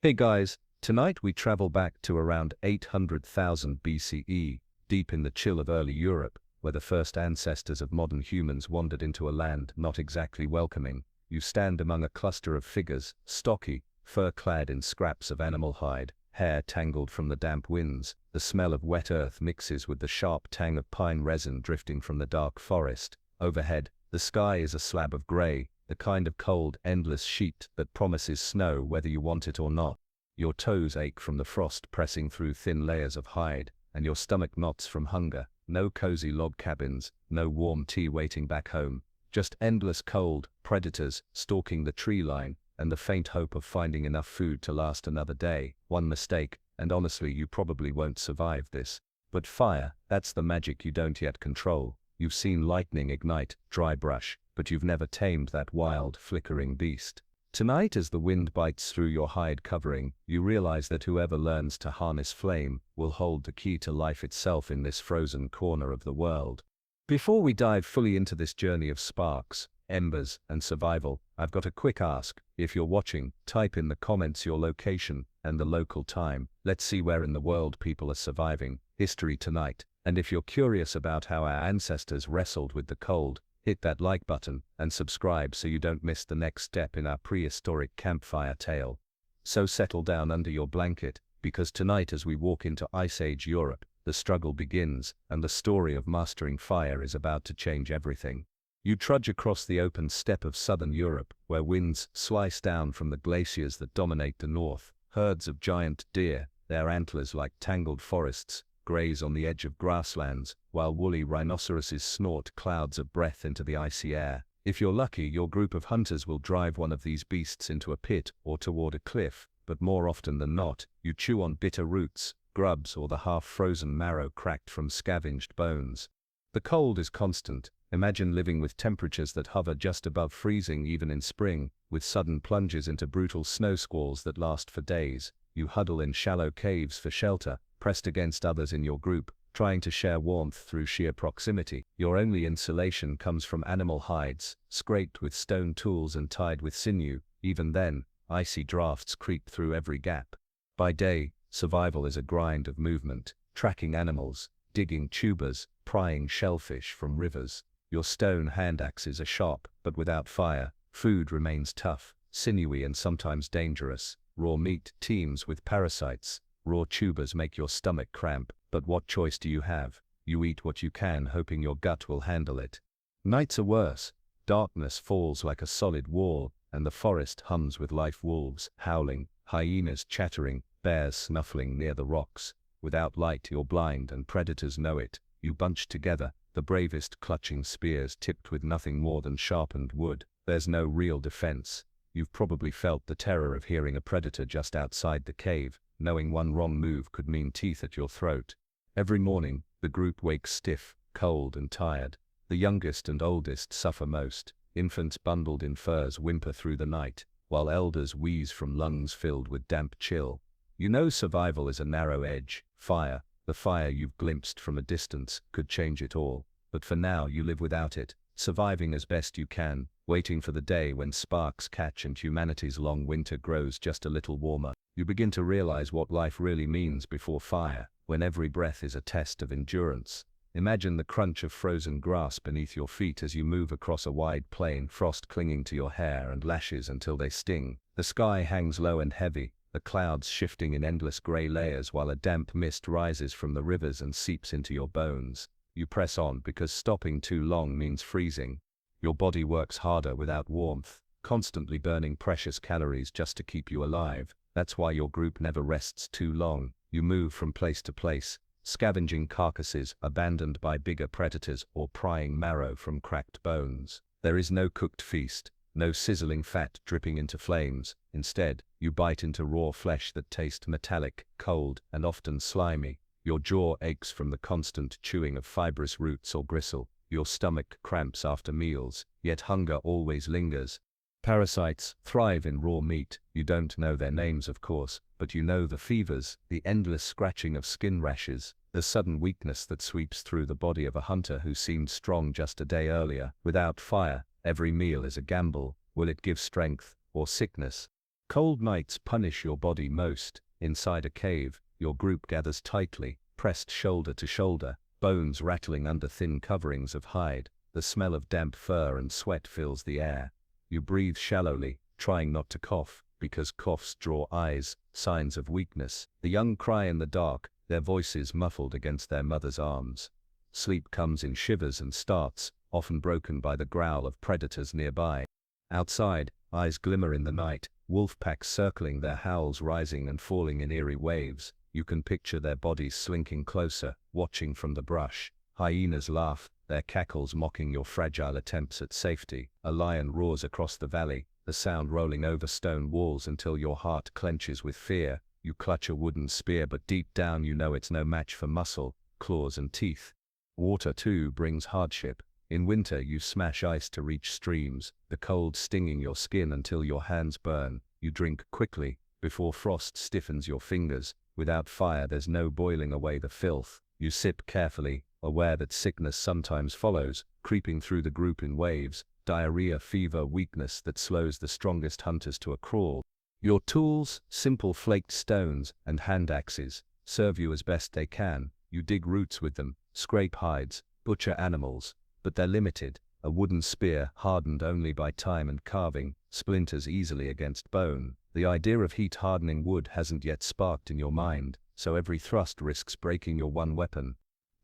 Hey guys, tonight we travel back to around 800,000 BCE, deep in the chill of early Europe, where the first ancestors of modern humans wandered into a land not exactly welcoming. You stand among a cluster of figures, stocky, fur-clad in scraps of animal hide, hair tangled from the damp winds. The smell of wet earth mixes with the sharp tang of pine resin drifting from the dark forest. Overhead, the sky is a slab of gray, the kind of cold, endless sheet that promises snow whether you want it or not. Your toes ache from the frost pressing through thin layers of hide, and your stomach knots from hunger. No cozy log cabins, no warm tea waiting back home, just endless cold, predators stalking the tree line, and the faint hope of finding enough food to last another day. One mistake, and honestly you probably won't survive this. But fire, that's the magic you don't yet control. You've seen lightning ignite dry brush, but you've never tamed that wild, flickering beast. Tonight, as the wind bites through your hide covering, you realize that whoever learns to harness flame will hold the key to life itself in this frozen corner of the world. Before we dive fully into this journey of sparks, embers, and survival, I've got a quick ask. If you're watching, type in the comments your location and the local time. Let's see where in the world people are surviving history tonight. And if you're curious about how our ancestors wrestled with the cold, hit that like button and subscribe so you don't miss the next step in our prehistoric campfire tale. So settle down under your blanket, because tonight as we walk into Ice Age Europe, the struggle begins, and the story of mastering fire is about to change everything. You trudge across the open steppe of southern Europe, where winds slice down from the glaciers that dominate the north. Herds of giant deer, their antlers like tangled forests, graze on the edge of grasslands, while woolly rhinoceroses snort clouds of breath into the icy air. If you're lucky, your group of hunters will drive one of these beasts into a pit or toward a cliff, but more often than not, you chew on bitter roots, grubs, or the half-frozen marrow cracked from scavenged bones. The cold is constant. Imagine living with temperatures that hover just above freezing even in spring, with sudden plunges into brutal snow squalls that last for days. You huddle in shallow caves for shelter, pressed against others in your group, trying to share warmth through sheer proximity. Your only insulation comes from animal hides, scraped with stone tools and tied with sinew. Even then, icy drafts creep through every gap. By day, survival is a grind of movement, tracking animals, digging tubers, prying shellfish from rivers. Your stone hand axes are sharp, but without fire, food remains tough, sinewy, and sometimes dangerous. Raw meat teems with parasites. Raw tubers make your stomach cramp, but what choice do you have? You eat what you can, hoping your gut will handle it. Nights are worse. Darkness falls like a solid wall, and the forest hums with live wolves howling, hyenas chattering, bears snuffling near the rocks. Without light you're blind, and predators know it. You bunch together, the bravest clutching spears tipped with nothing more than sharpened wood. There's no real defense. You've probably felt the terror of hearing a predator just outside the cave, knowing one wrong move could mean teeth at your throat. Every morning, the group wakes stiff, cold, and tired. The youngest and oldest suffer most. Infants bundled in furs whimper through the night, while elders wheeze from lungs filled with damp chill. You know survival is a narrow edge. Fire, the fire you've glimpsed from a distance, could change it all. But for now you live without it, surviving as best you can, waiting for the day when sparks catch and humanity's long winter grows just a little warmer. You begin to realize what life really means before fire, when every breath is a test of endurance. Imagine the crunch of frozen grass beneath your feet as you move across a wide plain, frost clinging to your hair and lashes until they sting. The sky hangs low and heavy, the clouds shifting in endless gray layers while a damp mist rises from the rivers and seeps into your bones. You press on because stopping too long means freezing. Your body works harder without warmth, constantly burning precious calories just to keep you alive. That's why your group never rests too long. You move from place to place, scavenging carcasses abandoned by bigger predators or prying marrow from cracked bones. There is no cooked feast, no sizzling fat dripping into flames. Instead, you bite into raw flesh that tastes metallic, cold, and often slimy. Your jaw aches from the constant chewing of fibrous roots or gristle. Your stomach cramps after meals, yet hunger always lingers. Parasites thrive in raw meat. You don't know their names, of course, but you know the fevers, the endless scratching of skin rashes, the sudden weakness that sweeps through the body of a hunter who seemed strong just a day earlier. Without fire, every meal is a gamble. Will it give strength or sickness? Cold nights punish your body most. Inside a cave, your group gathers tightly, pressed shoulder to shoulder, bones rattling under thin coverings of hide. The smell of damp fur and sweat fills the air. You breathe shallowly, trying not to cough, because coughs draw eyes, signs of weakness. The young cry in the dark, their voices muffled against their mother's arms. Sleep comes in shivers and starts, often broken by the growl of predators nearby. Outside, eyes glimmer in the night, wolf packs circling, their howls rising and falling in eerie waves. You can picture their bodies slinking closer, watching from the brush. Hyenas laugh, their cackles mocking your fragile attempts at safety. A lion roars across the valley, the sound rolling over stone walls until your heart clenches with fear. You clutch a wooden spear, but deep down you know it's no match for muscle, claws and teeth. Water too brings hardship. In winter you smash ice to reach streams, the cold stinging your skin until your hands burn. You drink quickly, before frost stiffens your fingers. Without fire there's no boiling away the filth. You sip carefully, aware that sickness sometimes follows, creeping through the group in waves. Diarrhea, fever, weakness that slows the strongest hunters to a crawl. Your tools, simple flaked stones and hand axes, serve you as best they can. You dig roots with them, scrape hides, butcher animals, but they're limited. A wooden spear, hardened only by time and carving, splinters easily against bone. The idea of heat-hardening wood hasn't yet sparked in your mind, so every thrust risks breaking your one weapon.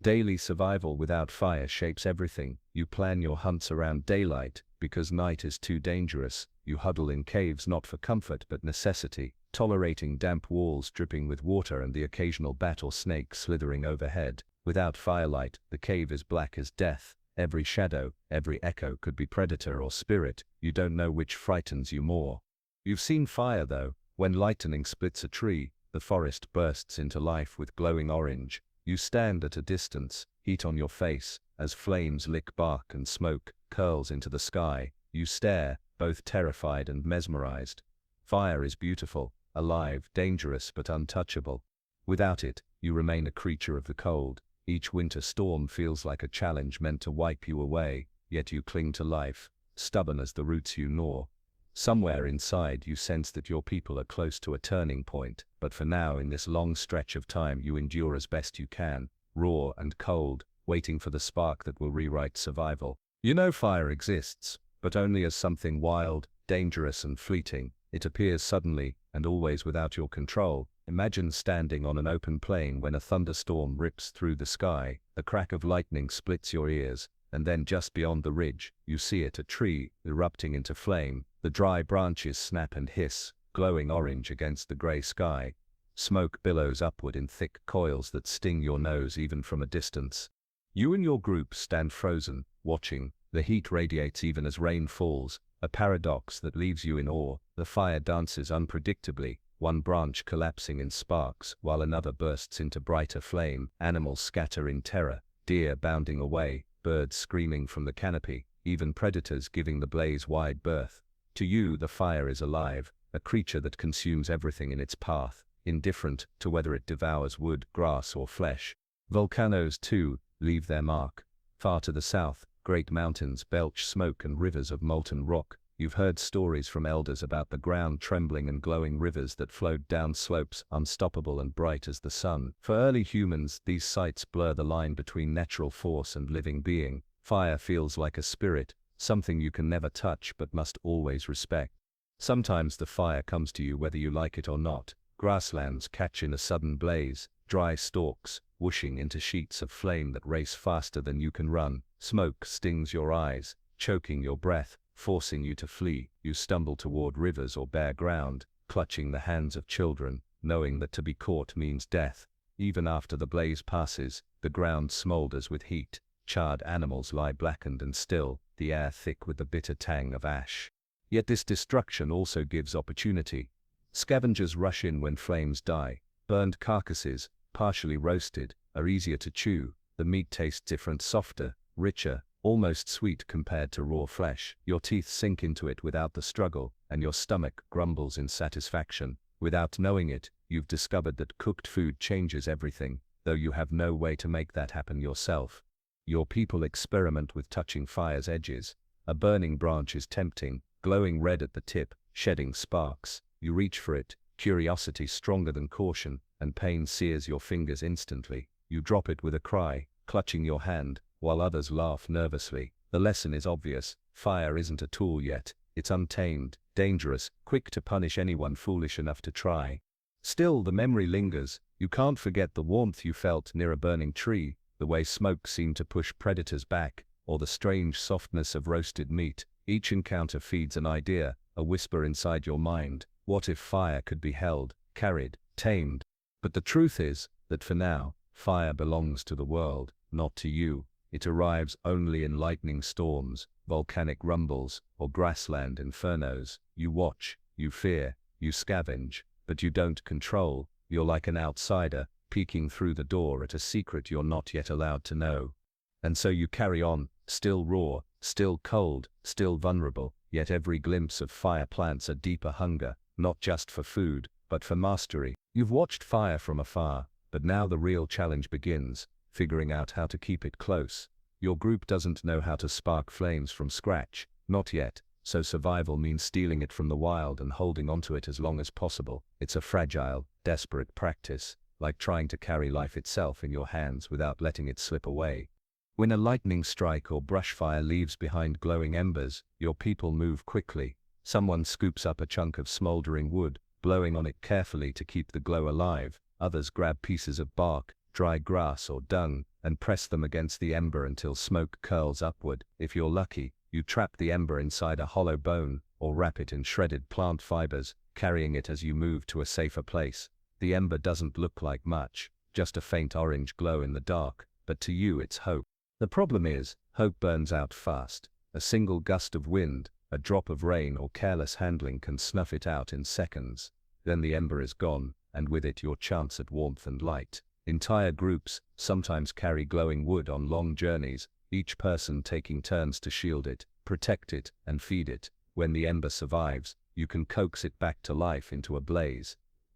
Daily survival without fire shapes everything. You plan your hunts around daylight, because night is too dangerous. You huddle in caves not for comfort but necessity, tolerating damp walls dripping with water and the occasional bat or snake slithering overhead. Without firelight, the cave is black as death. Every shadow, every echo could be predator or spirit. You don't know which frightens you more. You've seen fire though. When lightning splits a tree, the forest bursts into life with glowing orange. You stand at a distance, heat on your face, as flames lick bark and smoke curls into the sky. You stare, both terrified and mesmerized. Fire is beautiful, alive, dangerous but untouchable. Without it, you remain a creature of the cold. Each winter storm feels like a challenge meant to wipe you away, yet you cling to life, stubborn as the roots you gnaw. Somewhere inside you sense that your people are close to a turning point, but for now in this long stretch of time you endure as best you can, raw and cold, waiting for the spark that will rewrite survival. You know fire exists, but only as something wild, dangerous and fleeting. It appears suddenly, and always without your control. Imagine standing on an open plain when a thunderstorm rips through the sky, the crack of lightning splits your ears, and then just beyond the ridge, you see it, a tree, erupting into flame. The dry branches snap and hiss, glowing orange against the grey sky. Smoke billows upward in thick coils that sting your nose even from a distance. You and your group stand frozen, watching. The heat radiates even as rain falls, a paradox that leaves you in awe. The fire dances unpredictably, one branch collapsing in sparks while another bursts into brighter flame. Animals scatter in terror, deer bounding away, birds screaming from the canopy, even predators giving the blaze wide berth. To you the fire is alive, a creature that consumes everything in its path, indifferent to whether it devours wood, grass or flesh. Volcanoes too leave their mark. Far to the south, great mountains belch smoke and rivers of molten rock. You've heard stories from elders about the ground trembling and glowing rivers that flowed down slopes, unstoppable and bright as the sun. For early humans, these sights blur the line between natural force and living being. Fire feels like a spirit, something you can never touch but must always respect. Sometimes the fire comes to you whether you like it or not. Grasslands catch in a sudden blaze, dry stalks, whooshing into sheets of flame that race faster than you can run. Smoke stings your eyes, choking your breath, forcing you to flee. You stumble toward rivers or bare ground, clutching the hands of children, knowing that to be caught means death. Even after the blaze passes, the ground smolders with heat. Charred animals lie blackened and still, the air thick with the bitter tang of ash. Yet this destruction also gives opportunity. Scavengers rush in when flames die. Burned carcasses, partially roasted, are easier to chew. The meat tastes different, softer, richer, almost sweet compared to raw flesh. Your teeth sink into it without the struggle, and your stomach grumbles in satisfaction. Without knowing it, you've discovered that cooked food changes everything, though you have no way to make that happen yourself. Your people experiment with touching fire's edges. A burning branch is tempting, glowing red at the tip, shedding sparks. You reach for it, curiosity stronger than caution, and pain sears your fingers instantly. You drop it with a cry, clutching your hand, while others laugh nervously. The lesson is obvious: fire isn't a tool yet. It's untamed, dangerous, quick to punish anyone foolish enough to try. Still, the memory lingers. You can't forget the warmth you felt near a burning tree, the way smoke seemed to push predators back, or the strange softness of roasted meat. Each encounter feeds an idea, a whisper inside your mind. What if fire could be held, carried, tamed? But the truth is that for now, fire belongs to the world, not to you. It arrives only in lightning storms, volcanic rumbles, or grassland infernos. You watch, you fear, you scavenge, but you don't control. You're like an outsider, peeking through the door at a secret you're not yet allowed to know. And so you carry on, still raw, still cold, still vulnerable, yet every glimpse of fire plants a deeper hunger, not just for food, but for mastery. You've watched fire from afar, but now the real challenge begins, figuring out how to keep it close. Your group doesn't know how to spark flames from scratch, not yet, so survival means stealing it from the wild and holding onto it as long as possible. It's a fragile, desperate practice, like trying to carry life itself in your hands without letting it slip away. When a lightning strike or brush fire leaves behind glowing embers, your people move quickly. Someone scoops up a chunk of smoldering wood, blowing on it carefully to keep the glow alive. Others grab pieces of bark, dry grass or dung, and press them against the ember until smoke curls upward. If you're lucky, you trap the ember inside a hollow bone, or wrap it in shredded plant fibers, carrying it as you move to a safer place. The ember doesn't look like much, just a faint orange glow in the dark, but to you it's hope. The problem is, hope burns out fast. A single gust of wind, a drop of rain or careless handling can snuff it out in seconds. Then the ember is gone, and with it your chance at warmth and light. Entire groups sometimes carry glowing wood on long journeys, each person taking turns to shield it, protect it, and feed it. When the ember survives, you can coax it back to life into a blaze.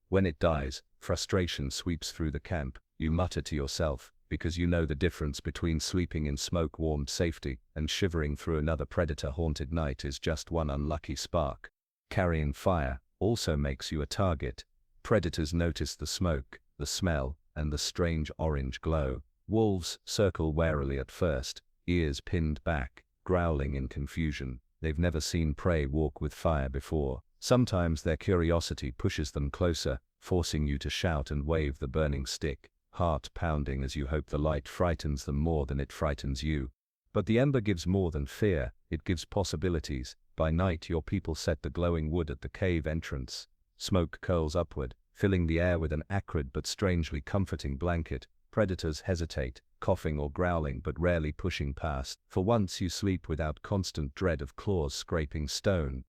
When it dies, frustration sweeps through the camp. You mutter to yourself, because you know the difference between sleeping in smoke-warmed safety and shivering through another predator-haunted night is just one unlucky spark. Carrying fire also makes you a target. Predators notice the smoke, the smell, and the strange orange glow. Wolves circle warily at first, ears pinned back, growling in confusion. They've never seen prey walk with fire before. Sometimes their curiosity pushes them closer, forcing you to shout and wave the burning stick, heart pounding as you hope the light frightens them more than it frightens you. But the ember gives more than fear, it gives possibilities. By night your people set the glowing wood at the cave entrance. Smoke curls upward, filling the air with an acrid but strangely comforting blanket. Predators hesitate, coughing or growling but rarely pushing past. For once you sleep without constant dread of claws scraping stone.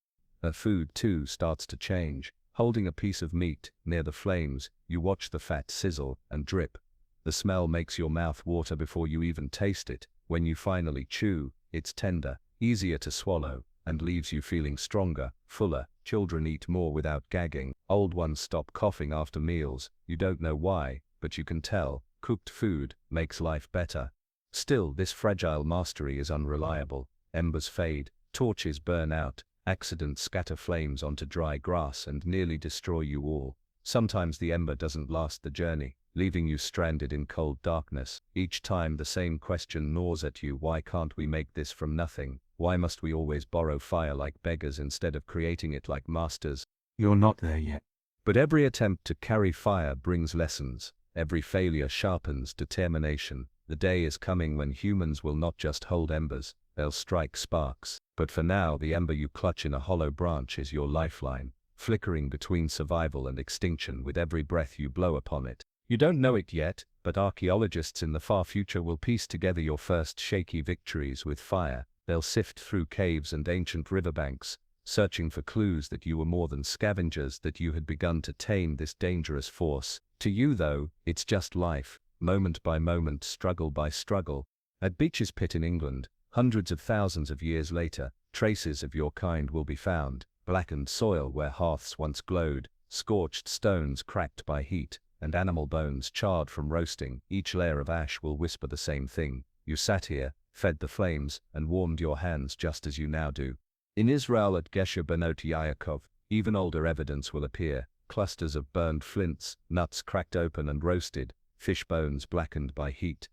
Food too starts to change. Holding a piece of meat near the flames, you watch the fat sizzle and drip. The smell makes your mouth water before you even taste it. When you finally chew, it's tender, easier to swallow, and leaves you feeling stronger, fuller. Children eat more without gagging. Old ones stop coughing after meals. You don't know why, but you can tell. Cooked food makes life better. Still, this fragile mastery is unreliable. Embers fade, torches burn out, accidents scatter flames onto dry grass and nearly destroy you all. Sometimes the ember doesn't last the journey, leaving you stranded in cold darkness. Each time the same question gnaws at you: why can't we make this from nothing? Why must we always borrow fire like beggars instead of creating it like masters? You're not there yet. But every attempt to carry fire brings lessons. Every failure sharpens determination. The day is coming when humans will not just hold embers, they'll strike sparks. But for now, the ember you clutch in a hollow branch is your lifeline, flickering between survival and extinction with every breath you blow upon it. You don't know it yet, but archaeologists in the far future will piece together your first shaky victories with fire. They'll sift through caves and ancient riverbanks, searching for clues that you were more than scavengers, that you had begun to tame this dangerous force. To you, though, it's just life, moment by moment, struggle by struggle. At Beech's Pit in England, hundreds of thousands of years later, traces of your kind will be found. Blackened soil where hearths once glowed, scorched stones cracked by heat, and animal bones charred from roasting. Each layer of ash will whisper the same thing: you sat here, fed the flames, and warmed your hands just as you now do. In Israel at Gesher Benot Yaakov, Even older evidence will appear: clusters of burned flints, nuts cracked open and roasted, fish bones blackened by heat.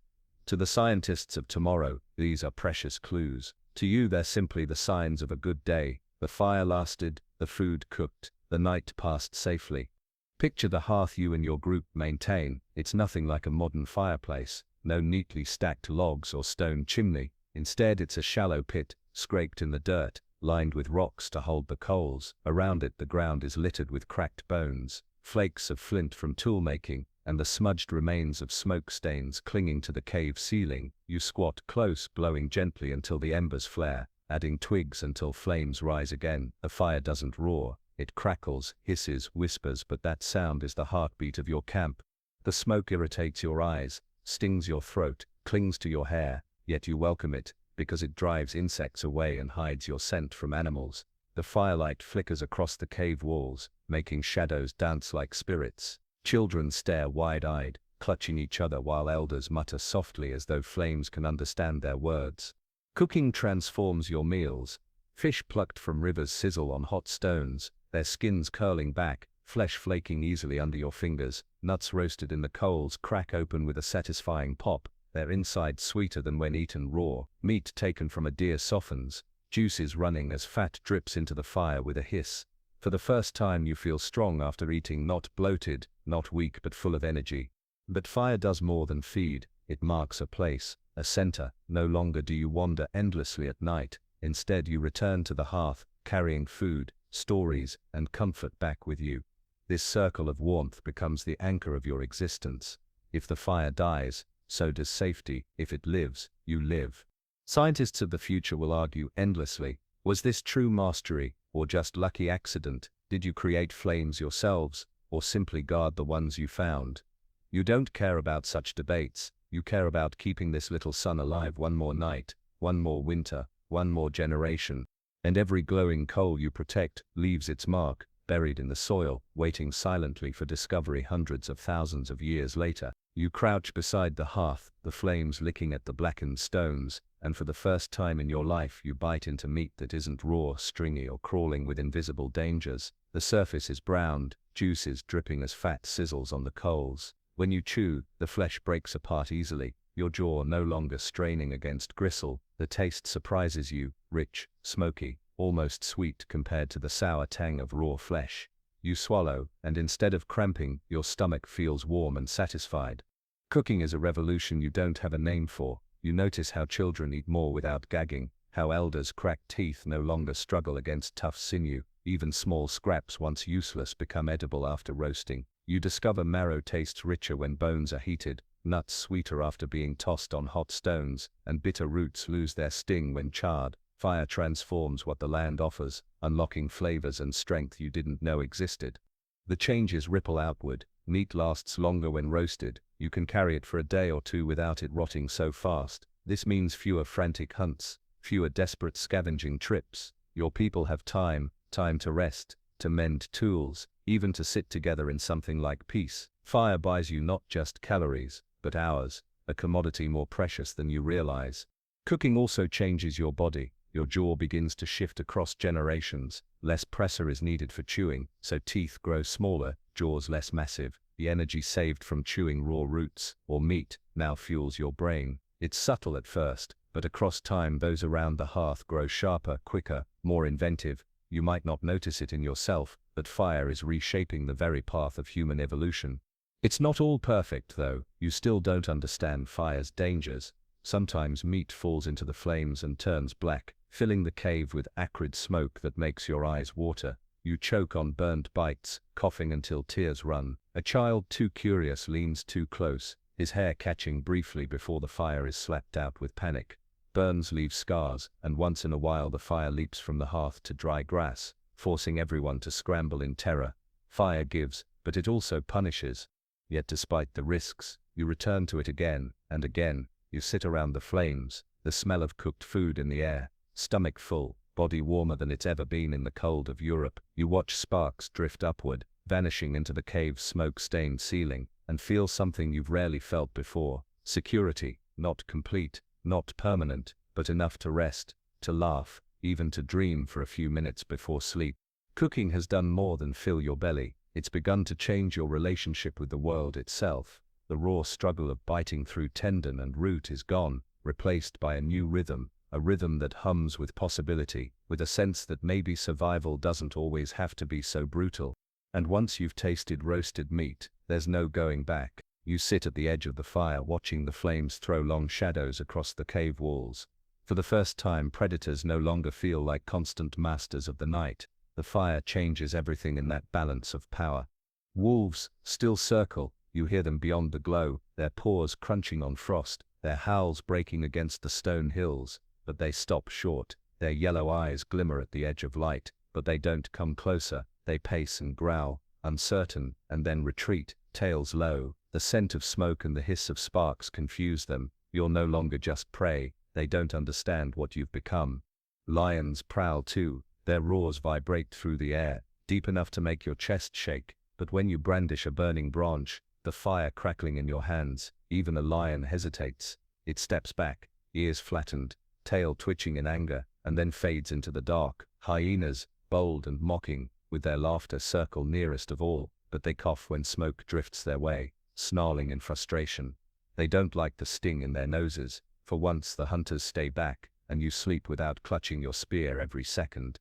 To the scientists of tomorrow, these are precious clues. To you, they're simply the signs of a good day. The fire lasted, the food cooked, the night passed safely. Picture the hearth you and your group maintain. It's nothing like a modern fireplace, no neatly stacked logs or stone chimney. Instead, it's a shallow pit, scraped in the dirt, lined with rocks to hold the coals. Around it, the ground is littered with cracked bones, flakes of flint from tool making, and the smudged remains of smoke stains clinging to the cave ceiling. You squat close, blowing gently until the embers flare, adding twigs until flames rise again. The fire doesn't roar. It crackles, hisses, whispers, but that sound is the heartbeat of your camp. The smoke irritates your eyes, stings your throat, clings to your hair, yet you welcome it, because it drives insects away and hides your scent from animals. The firelight flickers across the cave walls, making shadows dance like spirits. Children stare wide-eyed, clutching each other, while elders mutter softly as though flames can understand their words. Cooking transforms your meals. Fish plucked from rivers sizzle on hot stones, their skins curling back, flesh flaking easily under your fingers. Nuts roasted in the coals crack open with a satisfying pop, their inside sweeter than when eaten raw. Meat taken from a deer softens, juices running as fat drips into the fire with a hiss. For the first time you feel strong after eating, not bloated, not weak, but full of energy. But fire does more than feed. It marks a place, a center. No longer do you wander endlessly at night. Instead, you return to the hearth, carrying food, stories, and comfort back with you. This circle of warmth becomes the anchor of your existence. If the fire dies, so does safety. If it lives, you live. Scientists of the future will argue endlessly: was this true mastery, or just lucky accident? Did you create flames yourselves, or simply guard the ones you found? You don't care about such debates. You care about keeping this little sun alive one more night, one more winter, one more generation. And every glowing coal you protect leaves its mark, buried in the soil, waiting silently for discovery hundreds of thousands of years later. You crouch beside the hearth, the flames licking at the blackened stones, and for the first time in your life you bite into meat that isn't raw, stringy, or crawling with invisible dangers. The surface is browned, juices dripping as fat sizzles on the coals. When you chew, the flesh breaks apart easily, your jaw no longer straining against gristle. The taste surprises you, rich, smoky, almost sweet compared to the sour tang of raw flesh. You swallow, and instead of cramping, your stomach feels warm and satisfied. Cooking is a revolution you don't have a name for. You notice how children eat more without gagging, how elders' cracked teeth no longer struggle against tough sinew. Even small scraps once useless become edible after roasting. You discover marrow tastes richer when bones are heated, nuts sweeter after being tossed on hot stones, and bitter roots lose their sting when charred. Fire transforms what the land offers, unlocking flavors and strength you didn't know existed. The changes ripple outward. Meat lasts longer when roasted. You can carry it for a day or two without it rotting so fast. This means fewer frantic hunts, fewer desperate scavenging trips. Your people have time to rest, to mend tools, even to sit together in something like peace. Fire buys you not just calories, but hours, a commodity more precious than you realize. Cooking also changes your body. Your jaw begins to shift across generations. Less pressure is needed for chewing, so teeth grow smaller, jaws less massive. The energy saved from chewing raw roots or meat now fuels your brain. It's subtle at first, but across time those around the hearth grow sharper, quicker, more inventive. You might not notice it in yourself, but fire is reshaping the very path of human evolution. It's not all perfect though. You still don't understand fire's dangers. Sometimes meat falls into the flames and turns black, filling the cave with acrid smoke that makes your eyes water. You choke on burned bites, coughing until tears run. A child too curious leans too close, his hair catching briefly before the fire is slapped out with panic. Burns leave scars, and once in a while the fire leaps from the hearth to dry grass, forcing everyone to scramble in terror. Fire gives, but it also punishes. Yet despite the risks, you return to it again and again. You sit around the flames, the smell of cooked food in the air, stomach full, body warmer than it's ever been in the cold of Europe. You watch sparks drift upward, vanishing into the cave's smoke-stained ceiling, and feel something you've rarely felt before: security, not complete, not permanent, but enough to rest, to laugh, even to dream for a few minutes before sleep. Cooking has done more than fill your belly. It's begun to change your relationship with the world itself. The raw struggle of biting through tendon and root is gone, replaced by a new rhythm, a rhythm that hums with possibility, with a sense that maybe survival doesn't always have to be so brutal. And once you've tasted roasted meat, there's no going back. You sit at the edge of the fire watching the flames throw long shadows across the cave walls. For the first time, predators no longer feel like constant masters of the night. The fire changes everything in that balance of power. Wolves still circle, you hear them beyond the glow, their paws crunching on frost, their howls breaking against the stone hills, but they stop short. Their yellow eyes glimmer at the edge of light, but they don't come closer. They pace and growl, uncertain, and then retreat, tails low. The scent of smoke and the hiss of sparks confuse them. You're no longer just prey. They don't understand what you've become. Lions prowl too. Their roars vibrate through the air, deep enough to make your chest shake. But when you brandish a burning branch, the fire crackling in your hands, even a lion hesitates. It steps back, ears flattened, tail twitching in anger, and then fades into the dark. Hyenas, bold and mocking, with their laughter circle nearest of all, but they cough when smoke drifts their way, snarling in frustration. They don't like the sting in their noses. For once the hunters stay back, and you sleep without clutching your spear every second.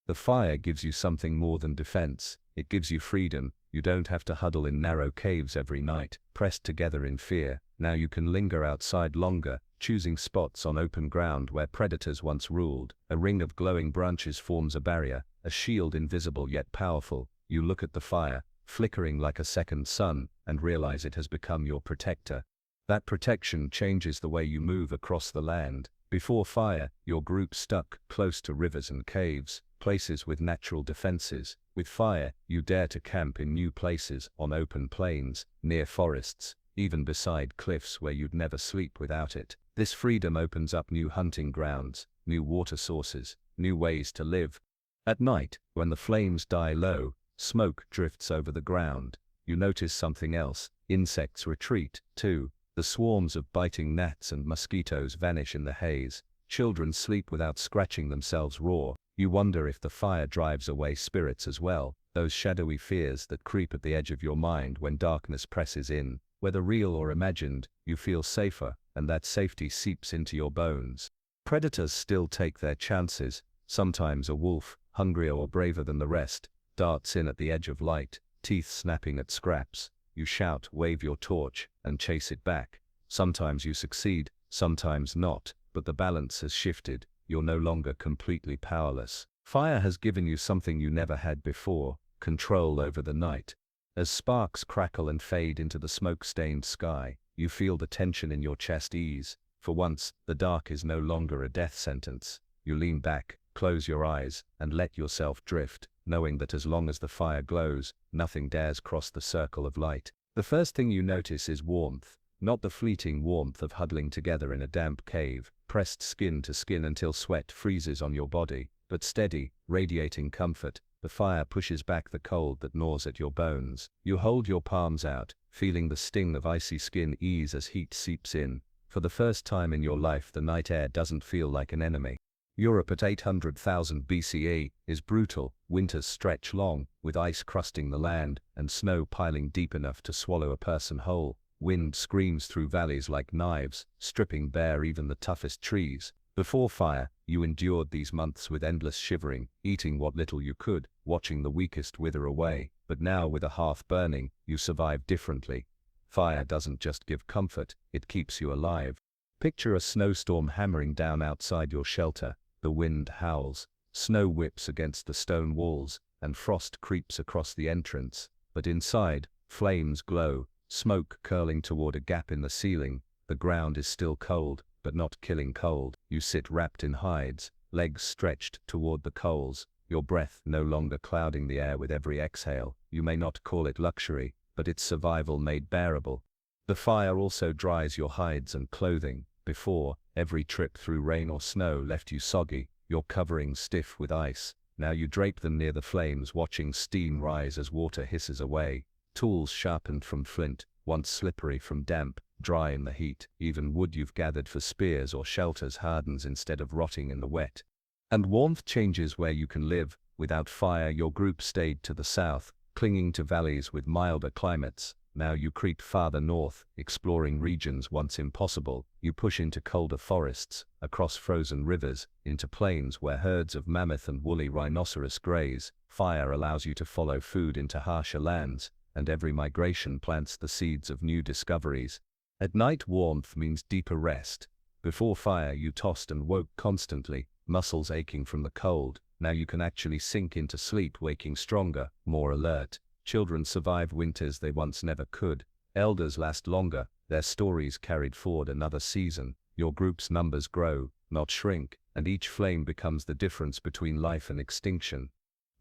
The fire gives you something more than defense. It gives you freedom. You don't have to huddle in narrow caves every night, pressed together in fear. Now you can linger outside longer, choosing spots on open ground where predators once ruled. A ring of glowing branches forms a barrier, a shield invisible yet powerful. You look at the fire, flickering like a second sun, and realize it has become your protector. That protection changes the way you move across the land. Before fire, your group stuck close to rivers and caves, places with natural defenses. With fire, you dare to camp in new places, on open plains, near forests, even beside cliffs where you'd never sleep without it. This freedom opens up new hunting grounds, new water sources, new ways to live. At night, when the flames die low, smoke drifts over the ground. You notice something else. Insects retreat, too. The swarms of biting gnats and mosquitoes vanish in the haze. Children sleep without scratching themselves raw. You wonder if the fire drives away spirits as well, those shadowy fears that creep at the edge of your mind when darkness presses in. Whether real or imagined, you feel safer, and that safety seeps into your bones. Predators still take their chances. Sometimes a wolf, hungrier or braver than the rest, darts in at the edge of light, teeth snapping at scraps. You shout, wave your torch, and chase it back. Sometimes you succeed, sometimes not, but the balance has shifted. You're no longer completely powerless. Fire has given you something you never had before, control over the night. As sparks crackle and fade into the smoke-stained sky, you feel the tension in your chest ease. For once, the dark is no longer a death sentence. You lean back, close your eyes, and let yourself drift, knowing that as long as the fire glows, nothing dares cross the circle of light. The first thing you notice is warmth, not the fleeting warmth of huddling together in a damp cave, pressed skin to skin until sweat freezes on your body, but steady, radiating comfort. The fire pushes back the cold that gnaws at your bones. You hold your palms out, feeling the sting of icy skin ease as heat seeps in. For the first time in your life, the night air doesn't feel like an enemy. Europe at 800,000 BCE is brutal. Winters stretch long, with ice crusting the land, and snow piling deep enough to swallow a person whole. Wind screams through valleys like knives, stripping bare even the toughest trees. Before fire, you endured these months with endless shivering, eating what little you could, watching the weakest wither away. But now, with a hearth burning, you survive differently. Fire doesn't just give comfort, it keeps you alive. Picture a snowstorm hammering down outside your shelter. The wind howls, snow whips against the stone walls, and frost creeps across the entrance. But inside, flames glow, smoke curling toward a gap in the ceiling. The ground is still cold, but not killing cold. You sit wrapped in hides, legs stretched toward the coals, your breath no longer clouding the air with every exhale. You may not call it luxury, but it's survival made bearable. The fire also dries your hides and clothing. Before, every trip through rain or snow left you soggy, your coverings stiff with ice. Now you drape them near the flames, watching steam rise as water hisses away. Tools sharpened from flint, once slippery from damp, dry in the heat. Even wood you've gathered for spears or shelters hardens instead of rotting in the wet. And warmth changes where you can live. Without fire, your group stayed to the south, clinging to valleys with milder climates. Now you creep farther north, exploring regions once impossible. You push into colder forests, across frozen rivers, into plains where herds of mammoth and woolly rhinoceros graze. Fire allows you to follow food into harsher lands, and every migration plants the seeds of new discoveries. At night, warmth means deeper rest. Before fire, you tossed and woke constantly, muscles aching from the cold. Now you can actually sink into sleep, waking stronger, more alert. Children survive winters they once never could. Elders last longer, their stories carried forward another season. Your group's numbers grow, not shrink, and each flame becomes the difference between life and extinction.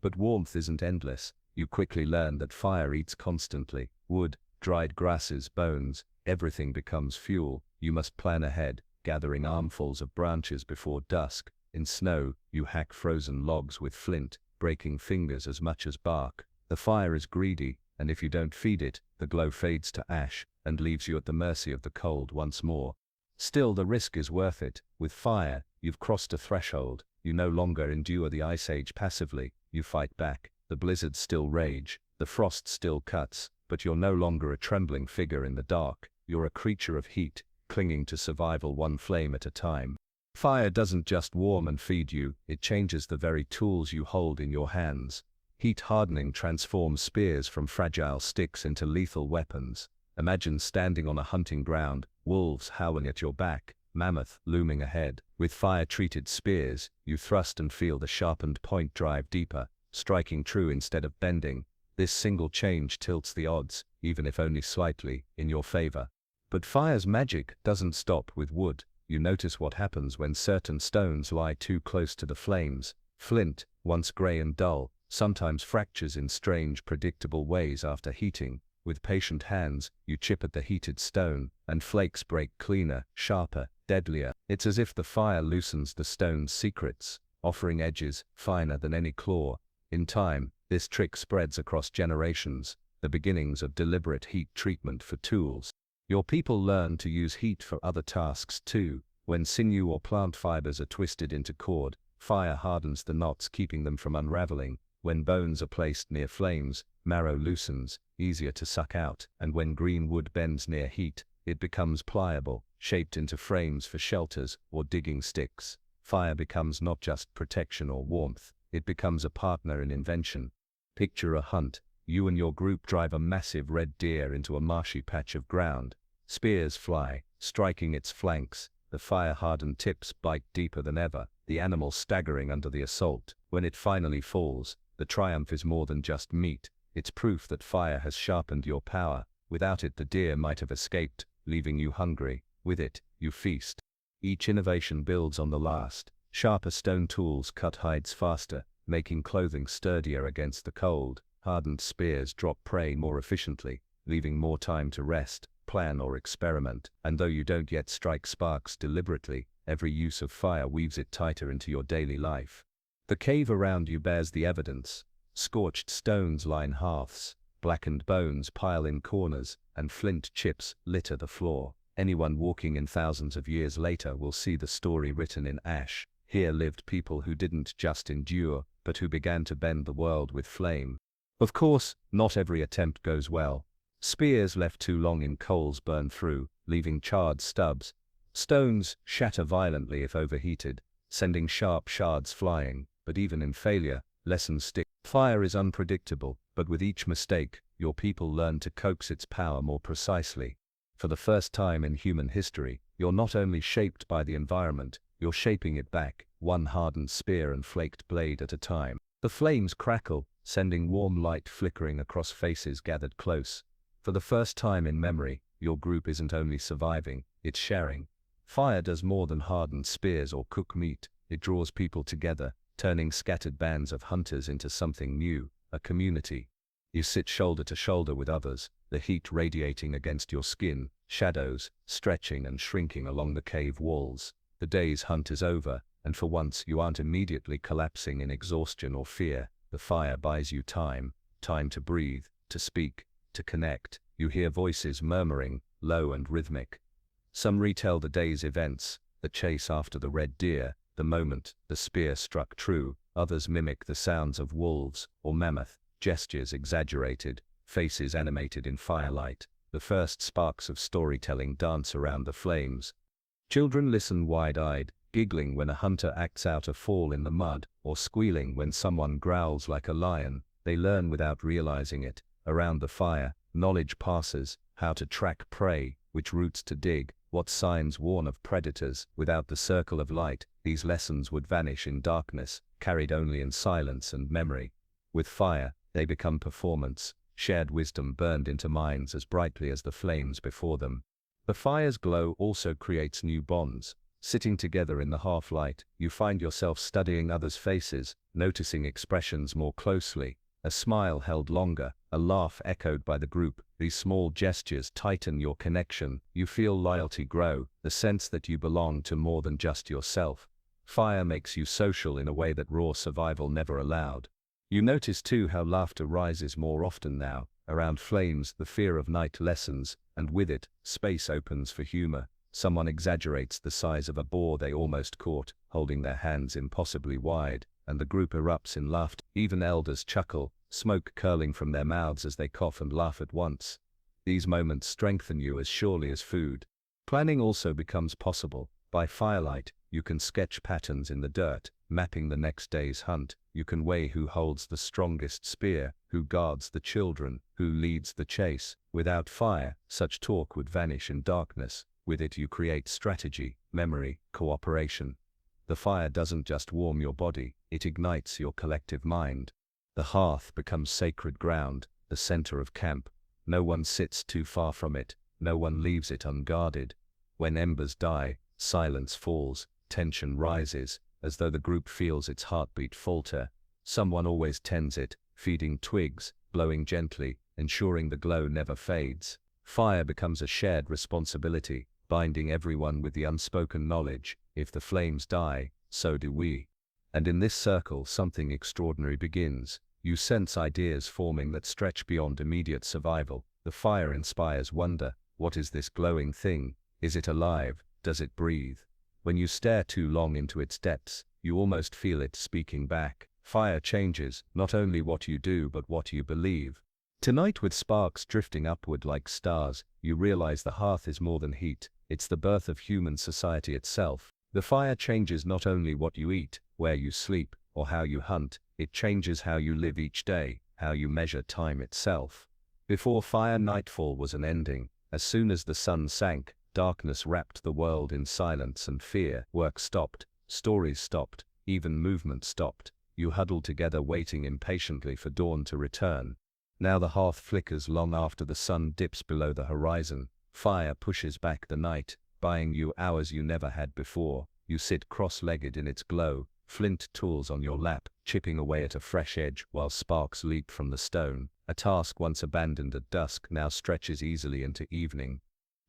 But warmth isn't endless. You quickly learn that fire eats constantly. Wood, dried grasses, bones, everything becomes fuel. You must plan ahead, gathering armfuls of branches before dusk. In snow, you hack frozen logs with flint, breaking fingers as much as bark. The fire is greedy, and if you don't feed it, the glow fades to ash and leaves you at the mercy of the cold once more. Still, the risk is worth it. With fire, you've crossed a threshold. You no longer endure the ice age passively. You fight back. The blizzards still rage, the frost still cuts, but you're no longer a trembling figure in the dark. You're a creature of heat, clinging to survival one flame at a time. Fire doesn't just warm and feed you, it changes the very tools you hold in your hands. Heat hardening transforms spears from fragile sticks into lethal weapons. Imagine standing on a hunting ground, wolves howling at your back, mammoth looming ahead. With fire-treated spears, you thrust and feel the sharpened point drive deeper, striking true instead of bending. This single change tilts the odds, even if only slightly, in your favor. But fire's magic doesn't stop with wood. You notice what happens when certain stones lie too close to the flames. Flint, once gray and dull, sometimes fractures in strange, predictable ways after heating. With patient hands, you chip at the heated stone, and flakes break cleaner, sharper, deadlier. It's as if the fire loosens the stone's secrets, offering edges finer than any claw. In time, this trick spreads across generations, the beginnings of deliberate heat treatment for tools. Your people learn to use heat for other tasks too. When sinew or plant fibers are twisted into cord, fire hardens the knots, keeping them from unraveling. When bones are placed near flames, marrow loosens, easier to suck out, and when green wood bends near heat, it becomes pliable, shaped into frames for shelters or digging sticks. Fire becomes not just protection or warmth, it becomes a partner in invention. Picture a hunt. You and your group drive a massive red deer into a marshy patch of ground. Spears fly, striking its flanks. The fire-hardened tips bite deeper than ever, the animal staggering under the assault. When it finally falls, the triumph is more than just meat. It's proof that fire has sharpened your power. Without it, the deer might have escaped, leaving you hungry. With it, you feast. Each innovation builds on the last. Sharper stone tools cut hides faster, making clothing sturdier against the cold. Hardened spears drop prey more efficiently, leaving more time to rest, plan or experiment. And though you don't yet strike sparks deliberately, every use of fire weaves it tighter into your daily life. The cave around you bears the evidence. Scorched stones line hearths, blackened bones pile in corners, and flint chips litter the floor. Anyone walking in thousands of years later will see the story written in ash. Here lived people who didn't just endure, but who began to bend the world with flame. Of course, not every attempt goes well. Spears left too long in coals burn through, leaving charred stubs. Stones shatter violently if overheated, sending sharp shards flying. But even in failure, lessons stick. Fire is unpredictable, but with each mistake, your people learn to coax its power more precisely. For the first time in human history, you're not only shaped by the environment, you're shaping it back, one hardened spear and flaked blade at a time. The flames crackle, sending warm light flickering across faces gathered close. For the first time in memory, your group isn't only surviving, it's sharing. Fire does more than harden spears or cook meat. It draws people together, turning scattered bands of hunters into something new, a community. You sit shoulder to shoulder with others, the heat radiating against your skin, shadows stretching and shrinking along the cave walls. The day's hunt is over, and for once you aren't immediately collapsing in exhaustion or fear. The fire buys you time to breathe, to speak, to connect. You hear voices murmuring, low and rhythmic. Some retell the day's events, the chase after the red deer, the moment the spear struck true. others mimic the sounds of wolves or mammoth, gestures exaggerated, faces animated in firelight. The first sparks of storytelling dance around the flames. Children listen wide-eyed, giggling when a hunter acts out a fall in the mud, or squealing when someone growls like a lion. They learn without realizing it. Around the fire, knowledge passes: how to track prey, which roots to dig, what signs warn of predators. Without the circle of light, these lessons would vanish in darkness, carried only in silence and memory. With fire, they become performance, shared wisdom burned into minds as brightly as the flames before them. The fire's glow also creates new bonds. Sitting together in the half-light, you find yourself studying others' faces, noticing expressions more closely. A smile held longer, a laugh echoed by the group. These small gestures tighten your connection. You feel loyalty grow, the sense that you belong to more than just yourself. Fire makes you social in a way that raw survival never allowed. You notice too how laughter rises more often now. Around flames, the fear of night lessens, and with it, space opens for humor. Someone exaggerates the size of a boar they almost caught, holding their hands impossibly wide, and the group erupts in laughter. Even elders chuckle, smoke curling from their mouths as they cough and laugh at once. These moments strengthen you as surely as food. Planning also becomes possible. By firelight, you can sketch patterns in the dirt, mapping the next day's hunt. You can weigh who holds the strongest spear, who guards the children, who leads the chase. Without fire, such talk would vanish in darkness. With it you create strategy, memory, cooperation. The fire doesn't just warm your body, it ignites your collective mind. The hearth becomes sacred ground, the center of camp. No one sits too far from it, no one leaves it unguarded. When embers die, silence falls, tension rises, as though the group feels its heartbeat falter. Someone always tends it, feeding twigs, blowing gently, ensuring the glow never fades. Fire becomes a shared responsibility, binding everyone with the unspoken knowledge: if the flames die, so do we. And in this circle something extraordinary begins. You sense ideas forming that stretch beyond immediate survival. The fire inspires wonder. What is this glowing thing? Is it alive? Does it breathe? When you stare too long into its depths, you almost feel it speaking back. Fire changes, not only what you do but what you believe. Tonight, with sparks drifting upward like stars, you realize the hearth is more than heat. It's the birth of human society itself. The fire changes not only what you eat, where you sleep, or how you hunt, it changes how you live each day, how you measure time itself. Before fire, nightfall was an ending. As soon as the sun sank, darkness wrapped the world in silence and fear. Work stopped, stories stopped, even movement stopped. You huddled together, waiting impatiently for dawn to return. Now the hearth flickers long after the sun dips below the horizon. Fire pushes back the night, buying you hours you never had before. You sit cross-legged in its glow, flint tools on your lap, chipping away at a fresh edge while sparks leap from the stone. A task once abandoned at dusk now stretches easily into evening.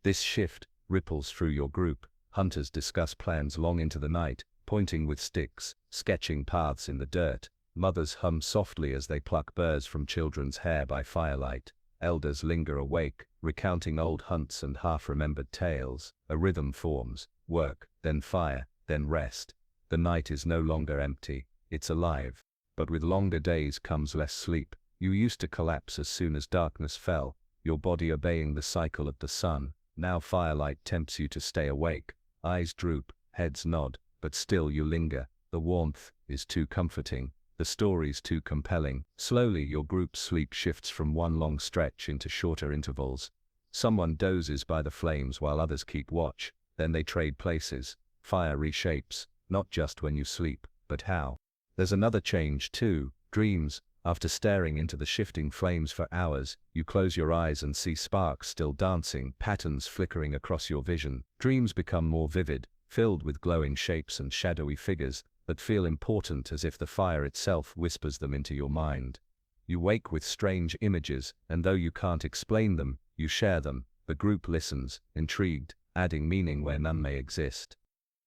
This shift ripples through your group. Hunters discuss plans long into the night, pointing with sticks, sketching paths in the dirt. Mothers hum softly as they pluck burrs from children's hair by firelight. Elders linger awake, recounting old hunts and half-remembered tales. A rhythm forms: work, then fire, then rest. The night is no longer empty, it's alive. But with longer days comes less sleep. You used to collapse as soon as darkness fell, your body obeying the cycle of the sun. Now firelight tempts you to stay awake. Eyes droop, heads nod, but still you linger. The warmth is too comforting, the stories too compelling. Slowly your group's sleep shifts from one long stretch into shorter intervals. Someone dozes by the flames while others keep watch, then they trade places. Fire reshapes, not just when you sleep, but how. There's another change too: dreams. After staring into the shifting flames for hours, you close your eyes and see sparks still dancing, patterns flickering across your vision. Dreams become more vivid, filled with glowing shapes and shadowy figures that feel important, as if the fire itself whispers them into your mind. You wake with strange images, and though you can't explain them, you share them. The group listens, intrigued, adding meaning where none may exist.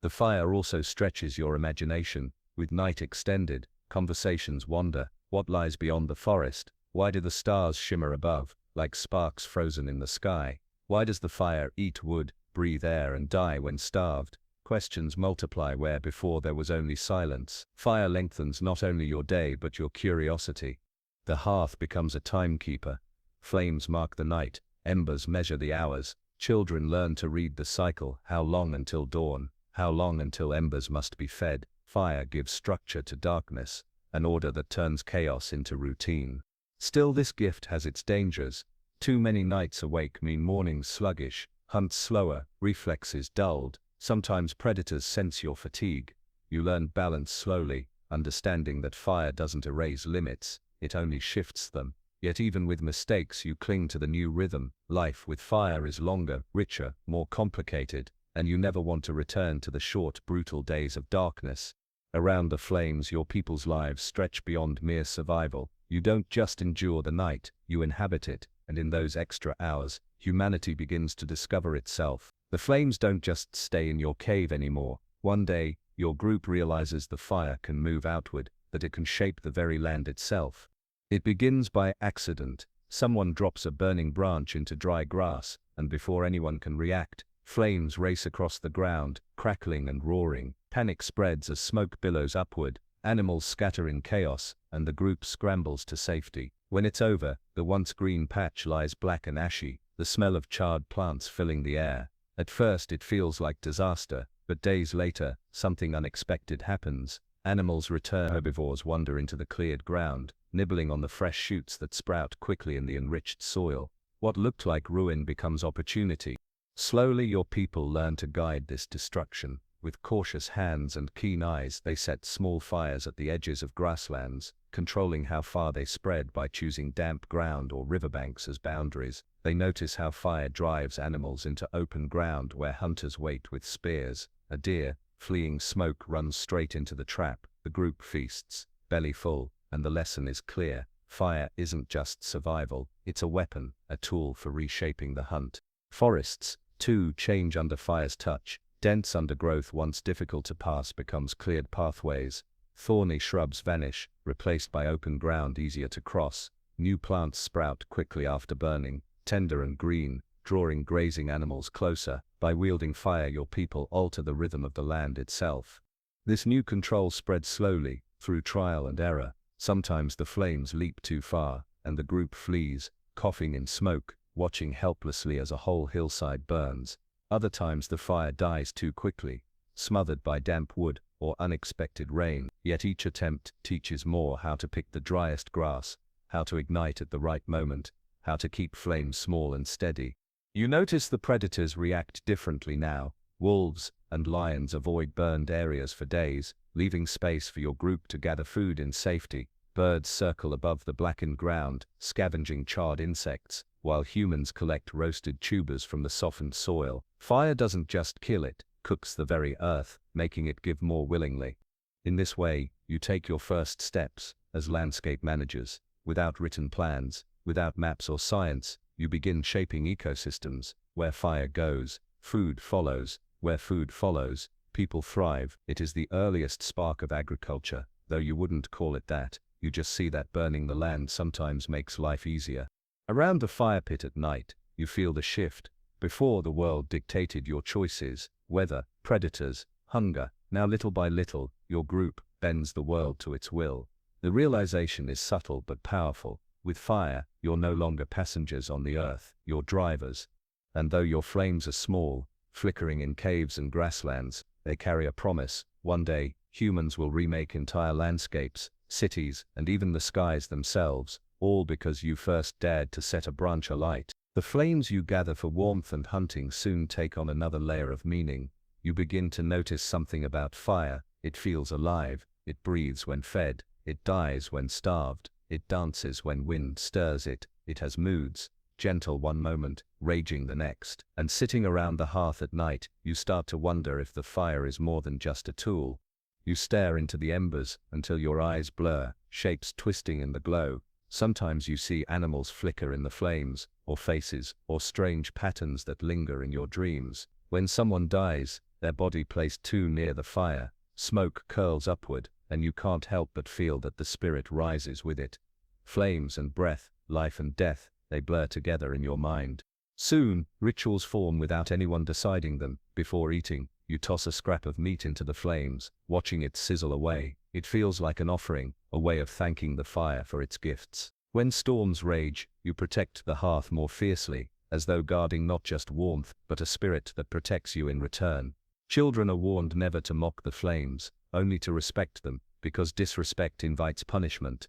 The fire also stretches your imagination. With night extended, conversations wander. What lies beyond the forest? Why do the stars shimmer above, like sparks frozen in the sky? Why does the fire eat wood, breathe air, and die when starved? Questions multiply where before there was only silence. Fire lengthens not only your day but your curiosity. The hearth becomes a timekeeper. Flames mark the night, embers measure the hours. Children learn to read the cycle, how long until dawn, how long until embers must be fed. Fire gives structure to darkness, an order that turns chaos into routine. Still, this gift has its dangers. Too many nights awake mean mornings sluggish, hunts slower, reflexes dulled. Sometimes predators sense your fatigue. You learn balance slowly, understanding that fire doesn't erase limits, it only shifts them. Yet even with mistakes you cling to the new rhythm. Life with fire is longer, richer, more complicated, and you never want to return to the short, brutal days of darkness. Around the flames your people's lives stretch beyond mere survival. You don't just endure the night, you inhabit it, and in those extra hours, humanity begins to discover itself. The flames don't just stay in your cave anymore. One day, your group realizes the fire can move outward, that it can shape the very land itself. It begins by accident. Someone drops a burning branch into dry grass, and before anyone can react, flames race across the ground, crackling and roaring. Panic spreads as smoke billows upward. Animals scatter in chaos, and the group scrambles to safety. When it's over, the once green patch lies black and ashy, the smell of charred plants filling the air. At first it feels like disaster, but days later, something unexpected happens. Animals return. Herbivores wander into the cleared ground, nibbling on the fresh shoots that sprout quickly in the enriched soil. What looked like ruin becomes opportunity. Slowly your people learn to guide this destruction. With cautious hands and keen eyes they set small fires at the edges of grasslands, controlling how far they spread by choosing damp ground or riverbanks as boundaries. They notice how fire drives animals into open ground where hunters wait with spears. A deer, fleeing smoke, runs straight into the trap. The group feasts, belly full, and the lesson is clear. Fire isn't just survival, it's a weapon, a tool for reshaping the hunt. Forests, too, change under fire's touch. Dense undergrowth once difficult to pass becomes cleared pathways. Thorny shrubs vanish, replaced by open ground easier to cross. New plants sprout quickly after burning, tender and green, drawing grazing animals closer. By wielding fire your people alter the rhythm of the land itself. This new control spreads slowly, through trial and error. Sometimes the flames leap too far, and the group flees, coughing in smoke, watching helplessly as a whole hillside burns. Other times the fire dies too quickly, smothered by damp wood or unexpected rain. Yet each attempt teaches more: how to pick the driest grass, how to ignite at the right moment, how to keep flames small and steady. You notice the predators react differently now. Wolves and lions avoid burned areas for days, leaving space for your group to gather food in safety. Birds circle above the blackened ground, scavenging charred insects, while humans collect roasted tubers from the softened soil. Fire doesn't just kill, it cooks the very earth, making it give more willingly. In this way, you take your first steps as landscape managers. Without written plans, without maps or science, you begin shaping ecosystems. Where fire goes, food follows. Where food follows, people thrive. It is the earliest spark of agriculture, though you wouldn't call it that. You just see that burning the land sometimes makes life easier. Around the fire pit at night, you feel the shift. Before, the world dictated your choices, weather, predators, hunger. Now little by little, your group bends the world to its will. The realization is subtle but powerful. With fire, you're no longer passengers on the earth, you're drivers. And though your flames are small, flickering in caves and grasslands, they carry a promise. One day, humans will remake entire landscapes, cities, and even the skies themselves, all because you first dared to set a branch alight. The flames you gather for warmth and hunting soon take on another layer of meaning. You begin to notice something about fire. It feels alive, it breathes when fed, it dies when starved, it dances when wind stirs it. It has moods, gentle one moment, raging the next. And sitting around the hearth at night, you start to wonder if the fire is more than just a tool. You stare into the embers until your eyes blur, shapes twisting in the glow. Sometimes you see animals flicker in the flames, or faces, or strange patterns that linger in your dreams. When someone dies, their body placed too near the fire, smoke curls upward, and you can't help but feel that the spirit rises with it. Flames and breath, life and death, they blur together in your mind. Soon, rituals form without anyone deciding them. Before eating, You toss a scrap of meat into the flames, watching it sizzle away. It feels like an offering, a way of thanking the fire for its gifts. When storms rage, you protect the hearth more fiercely, as though guarding not just warmth, but a spirit that protects you in return. Children are warned never to mock the flames, only to respect them, because disrespect invites punishment.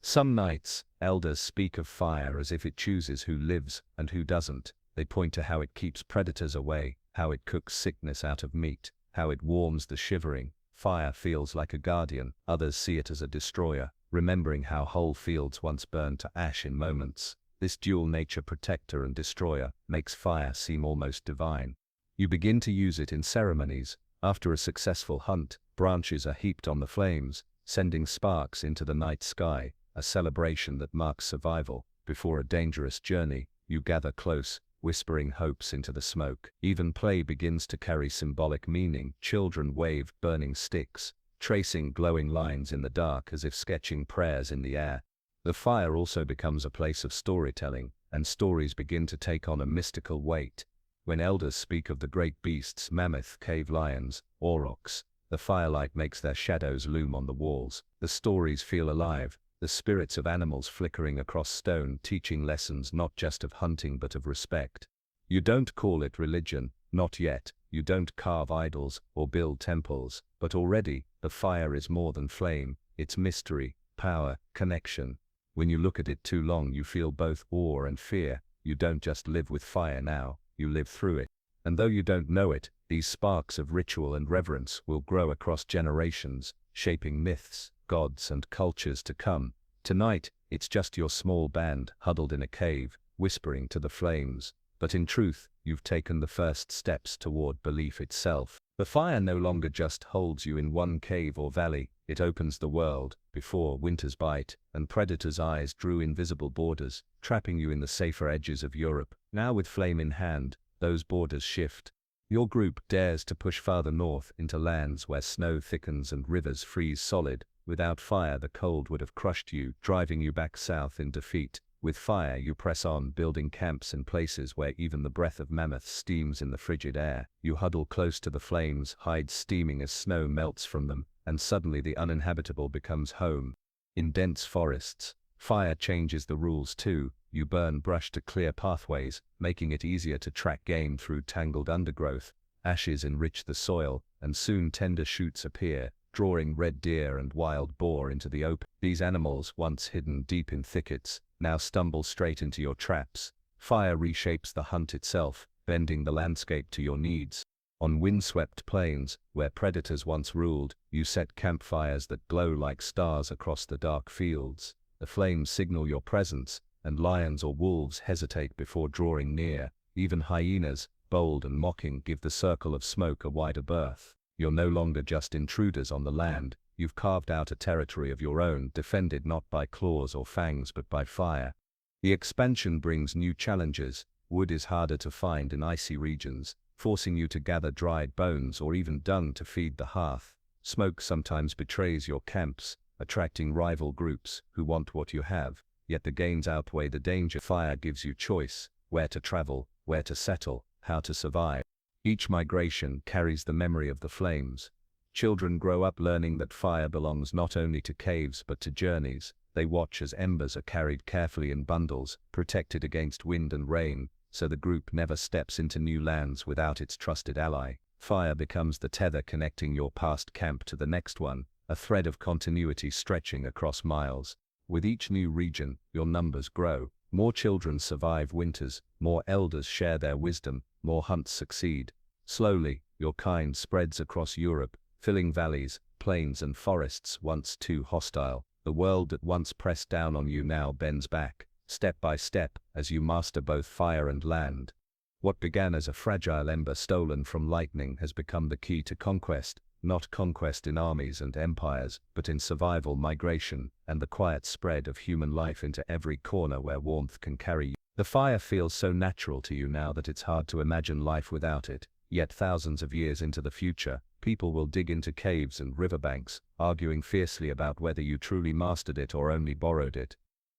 Some nights, elders speak of fire as if it chooses who lives and who doesn't. They point to how it keeps predators away, how it cooks sickness out of meat, how it warms the shivering. Fire feels like a guardian. Others see it as a destroyer, remembering how whole fields once burned to ash in moments. This dual nature, protector and destroyer, makes fire seem almost divine. You begin to use it in ceremonies. After a successful hunt, branches are heaped on the flames, sending sparks into the night sky, a celebration that marks survival. Before a dangerous journey, you gather close, whispering hopes into the smoke. Even play begins to carry symbolic meaning. Children wave burning sticks, tracing glowing lines in the dark as if sketching prayers in the air. The fire also becomes a place of storytelling, and stories begin to take on a mystical weight. When elders speak of the great beasts, mammoth, cave lions, aurochs, the firelight makes their shadows loom on the walls. The stories feel alive, the spirits of animals flickering across stone, teaching lessons not just of hunting but of respect. You don't call it religion, not yet. You don't carve idols or build temples, but already, the fire is more than flame. It's mystery, power, connection. When you look at it too long, you feel both awe and fear. You don't just live with fire now, you live through it. And though you don't know it, these sparks of ritual and reverence will grow across generations, shaping myths, gods and cultures to come. Tonight, it's just your small band, huddled in a cave, whispering to the flames. But in truth, you've taken the first steps toward belief itself. The fire no longer just holds you in one cave or valley, it opens the world. Before, winter's bite and predators' eyes drew invisible borders, trapping you in the safer edges of Europe. Now with flame in hand, those borders shift. Your group dares to push farther north into lands where snow thickens and rivers freeze solid. Without fire, the cold would have crushed you, driving you back south in defeat. With fire, you press on, building camps in places where even the breath of mammoths steams in the frigid air. You huddle close to the flames, hides steaming as snow melts from them, and suddenly the uninhabitable becomes home. In dense forests, fire changes the rules too. You burn brush to clear pathways, making it easier to track game through tangled undergrowth. Ashes enrich the soil, and soon tender shoots appear, drawing red deer and wild boar into the open. These animals, once hidden deep in thickets, now stumble straight into your traps. Fire reshapes the hunt itself, bending the landscape to your needs. On windswept plains, where predators once ruled, you set campfires that glow like stars across the dark fields. The flames signal your presence, and lions or wolves hesitate before drawing near. Even hyenas, bold and mocking, give the circle of smoke a wider berth. You're no longer just intruders on the land. You've carved out a territory of your own, defended not by claws or fangs but by fire. The expansion brings new challenges. Wood is harder to find in icy regions, forcing you to gather dried bones or even dung to feed the hearth. Smoke sometimes betrays your camps, attracting rival groups who want what you have, yet the gains outweigh the danger. Fire gives you choice, where to travel, where to settle, how to survive. Each migration carries the memory of the flames. Children grow up learning that fire belongs not only to caves but to journeys. They watch as embers are carried carefully in bundles, protected against wind and rain, so the group never steps into new lands without its trusted ally. Fire becomes the tether connecting your past camp to the next one, a thread of continuity stretching across miles. With each new region, your numbers grow. More children survive winters, more elders share their wisdom, more hunts succeed. Slowly, your kind spreads across Europe, filling valleys, plains and forests once too hostile. The world that once pressed down on you now bends back, step by step, as you master both fire and land. What began as a fragile ember stolen from lightning has become the key to conquest, not conquest in armies and empires, but in survival, migration, and the quiet spread of human life into every corner where warmth can carry you. The fire feels so natural to you now that it's hard to imagine life without it. Yet thousands of years into the future, people will dig into caves and riverbanks, arguing fiercely about whether you truly mastered it or only borrowed it.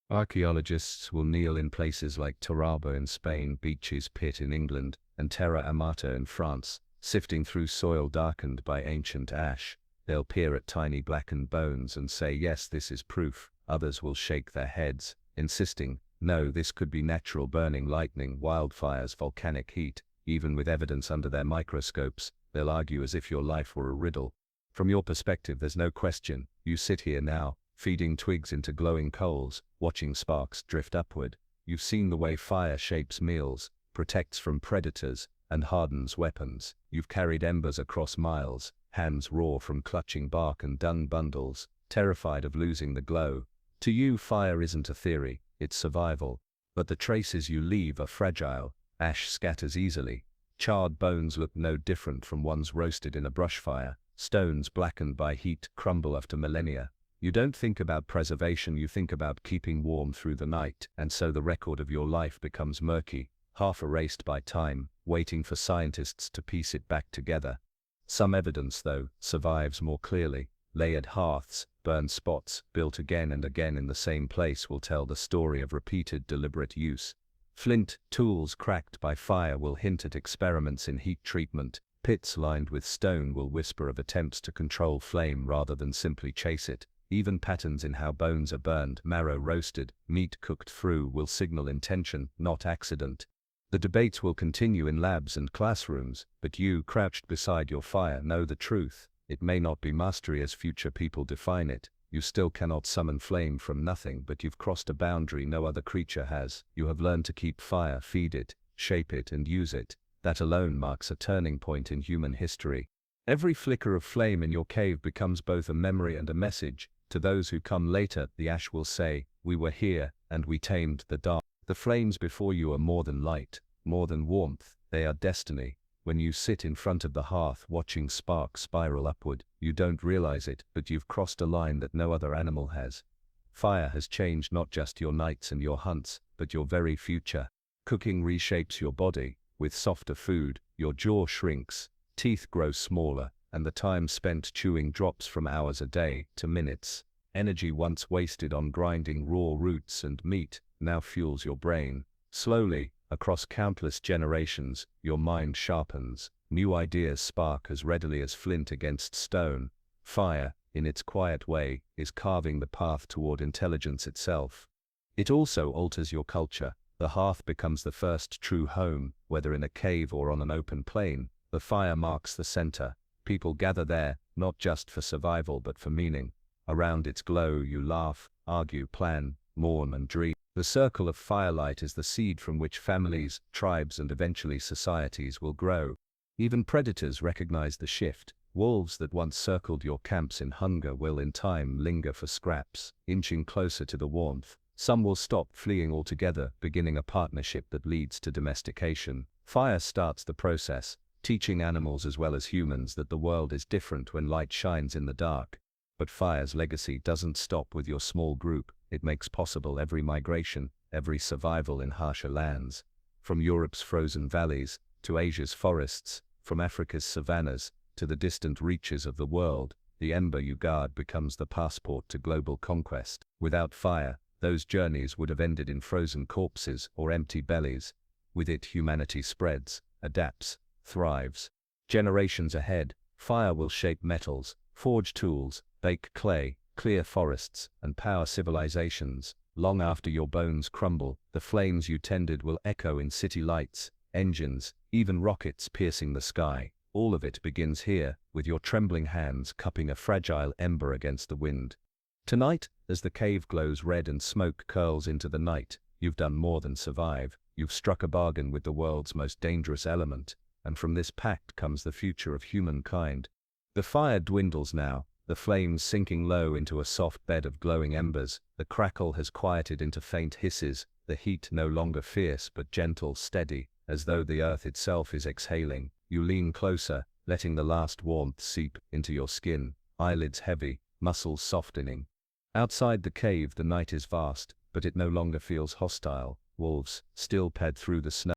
Archaeologists will kneel in places like Taraba in Spain, Beech's Pit in England, and Terra Amata in France, sifting through soil darkened by ancient ash. They'll peer at tiny blackened bones and say, yes, this is proof. Others will shake their heads, insisting, no, this could be natural burning lightning, wildfires, volcanic heat. Even with evidence under their microscopes, they'll argue as if your life were a riddle. From your perspective, there's no question. You sit here now, feeding twigs into glowing coals, watching sparks drift upward. You've seen the way fire shapes meals, protects from predators, and hardens weapons. You've carried embers across miles, hands raw from clutching bark and dung bundles, terrified of losing the glow. To you, fire isn't a theory, it's survival. But the traces you leave are fragile. Ash scatters easily. Charred bones look no different from ones roasted in a brush fire. Stones blackened by heat crumble after millennia. You don't think about preservation, you think about keeping warm through the night, and so the record of your life becomes murky, half erased by time, waiting for scientists to piece it back together. Some evidence, though, survives more clearly. Layered hearths, burned spots, built again and again in the same place will tell the story of repeated deliberate use. Flint tools cracked by fire will hint at experiments in heat treatment. Pits lined with stone will whisper of attempts to control flame rather than simply chase it. Even patterns in how bones are burned, marrow roasted, meat cooked through will signal intention, not accident. The debates will continue in labs and classrooms, but you, crouched beside your fire, know the truth. It may not be mastery as future people define it. You still cannot summon flame from nothing, but you've crossed a boundary no other creature has. You have learned to keep fire, feed it, shape it, and use it. That alone marks a turning point in human history. Every flicker of flame in your cave becomes both a memory and a message. To those who come later, the ash will say, we were here, and we tamed the dark. The flames before you are more than light, more than warmth, they are destiny. When you sit in front of the hearth watching sparks spiral upward, you don't realize it, but you've crossed a line that no other animal has. Fire has changed not just your nights and your hunts, but your very future. Cooking reshapes your body. With softer food, your jaw shrinks, teeth grow smaller, and the time spent chewing drops from hours a day to minutes. Energy once wasted on grinding raw roots and meat now fuels your brain. Slowly, across countless generations, your mind sharpens. New ideas spark as readily as flint against stone. Fire, in its quiet way, is carving the path toward intelligence itself. It also alters your culture. The hearth becomes the first true home, whether in a cave or on an open plain. The fire marks the center. People gather there, not just for survival but for meaning. Around its glow you laugh, argue, plan, mourn and dream. The circle of firelight is the seed from which families, tribes and eventually societies will grow. Even predators recognize the shift. Wolves that once circled your camps in hunger will in time linger for scraps, inching closer to the warmth. Some will stop fleeing altogether, beginning a partnership that leads to domestication. Fire starts the process, teaching animals as well as humans that the world is different when light shines in the dark. But fire's legacy doesn't stop with your small group. It makes possible every migration, every survival in harsher lands. From Europe's frozen valleys, to Asia's forests, from Africa's savannas, to the distant reaches of the world, the ember you guard becomes the passport to global conquest. Without fire, those journeys would have ended in frozen corpses or empty bellies. With it, humanity spreads, adapts, thrives. Generations ahead, fire will shape metals, forge tools, bake clay, clear forests, and power civilizations. Long after your bones crumble, the flames you tended will echo in city lights, engines, even rockets piercing the sky. All of it begins here, with your trembling hands cupping a fragile ember against the wind. Tonight, as the cave glows red and smoke curls into the night, you've done more than survive. You've struck a bargain with the world's most dangerous element, and from this pact comes the future of humankind. The fire dwindles now, the flames sinking low into a soft bed of glowing embers. The crackle has quieted into faint hisses, the heat no longer fierce but gentle, steady, as though the earth itself is exhaling. You lean closer, letting the last warmth seep into your skin, eyelids heavy, muscles softening. Outside the cave the night is vast, but it no longer feels hostile. Wolves still pad through the snow.